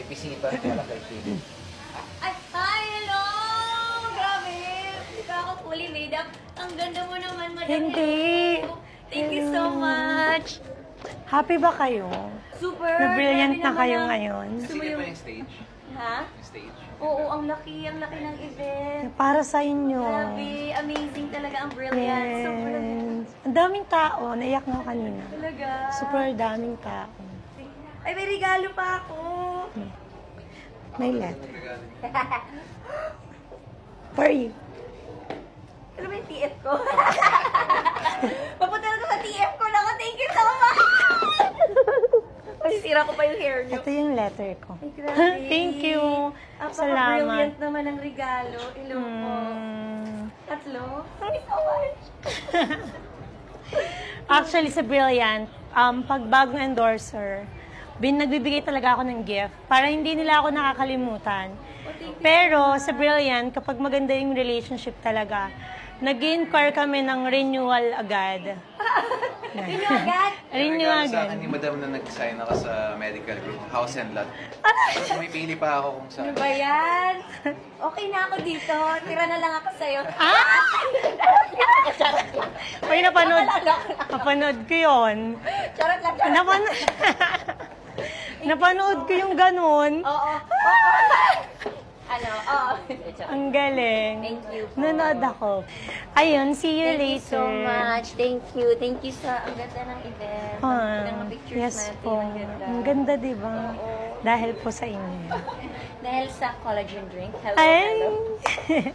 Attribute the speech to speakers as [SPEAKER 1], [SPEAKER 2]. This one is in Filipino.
[SPEAKER 1] may bisita pala kay Philip.
[SPEAKER 2] Ay, hi, hello! Grabe! Hindi ka ako fully made up. Ang ganda mo naman, Madam.
[SPEAKER 3] Hindi.
[SPEAKER 2] Hello. Thank you so much.
[SPEAKER 3] Happy ba kayo?
[SPEAKER 2] Super!
[SPEAKER 3] Na-brilliant
[SPEAKER 2] Grabe
[SPEAKER 3] na
[SPEAKER 2] naman
[SPEAKER 3] kayo
[SPEAKER 2] ang-
[SPEAKER 3] ngayon.
[SPEAKER 2] Gusto mo
[SPEAKER 1] Sige
[SPEAKER 2] yung...
[SPEAKER 1] ba yung stage?
[SPEAKER 2] Ha?
[SPEAKER 1] Yung stage?
[SPEAKER 2] Oo, ang laki ng event.
[SPEAKER 3] Para sa inyo.
[SPEAKER 2] Grabe, amazing talaga ang brilliant. Super.
[SPEAKER 3] Yes. Ang daming tao. Naiyak nga kanina.
[SPEAKER 2] Talaga.
[SPEAKER 3] Super daming tao.
[SPEAKER 2] Ay, may regalo pa ako.
[SPEAKER 3] May letter. For you.
[SPEAKER 2] Ano ba yung TF ko? Papunta na ko sa TF ko lang. Thank you so much! Ay, sira ko pa yung hair niyo.
[SPEAKER 3] Ito yung letter ko.
[SPEAKER 2] Ay, grabe.
[SPEAKER 3] Thank you. Salamat.
[SPEAKER 2] Brilliant naman ang regalo. Hello po. Tatlo? Thank you so much.
[SPEAKER 3] Actually, sa Brilliant, pag bagong endorser, nagbibigay talaga ako ng gift para hindi nila ako nakakalimutan. Pero sa Brilliant, kapag maganda yung relationship talaga, nag-inquire kami ng renewal agad.
[SPEAKER 2] Inyo agad?
[SPEAKER 3] Renew
[SPEAKER 1] Regalo sa
[SPEAKER 3] agad.
[SPEAKER 1] akin ni Madam na nag-sign ako sa medical group, house and lot. So may pili pa ako kung
[SPEAKER 2] Ano
[SPEAKER 1] saan.
[SPEAKER 2] ba yan? Okay na ako dito. Tira na lang ako sa'yo. Charot lang.
[SPEAKER 3] Uy, napanood ko yun.
[SPEAKER 2] Charot lang. Charot lang.
[SPEAKER 3] Napanood ko yung ganun.
[SPEAKER 2] Oo. Ano? Oo.
[SPEAKER 3] Ang galing.
[SPEAKER 2] Thank you po.
[SPEAKER 3] Nanood ako. Ayun, see you
[SPEAKER 2] Thank you
[SPEAKER 3] later.
[SPEAKER 2] so much. Thank you. Thank you sa ang ganda ng event. Ang mga pictures
[SPEAKER 3] Yes
[SPEAKER 2] natin.
[SPEAKER 3] po.
[SPEAKER 2] Ang ganda.
[SPEAKER 3] Ang ganda, di ba?
[SPEAKER 2] Oo.
[SPEAKER 3] Dahil po sa inyo.
[SPEAKER 2] Dahil sa collagen drink. Hello,
[SPEAKER 3] Ay!
[SPEAKER 2] hello.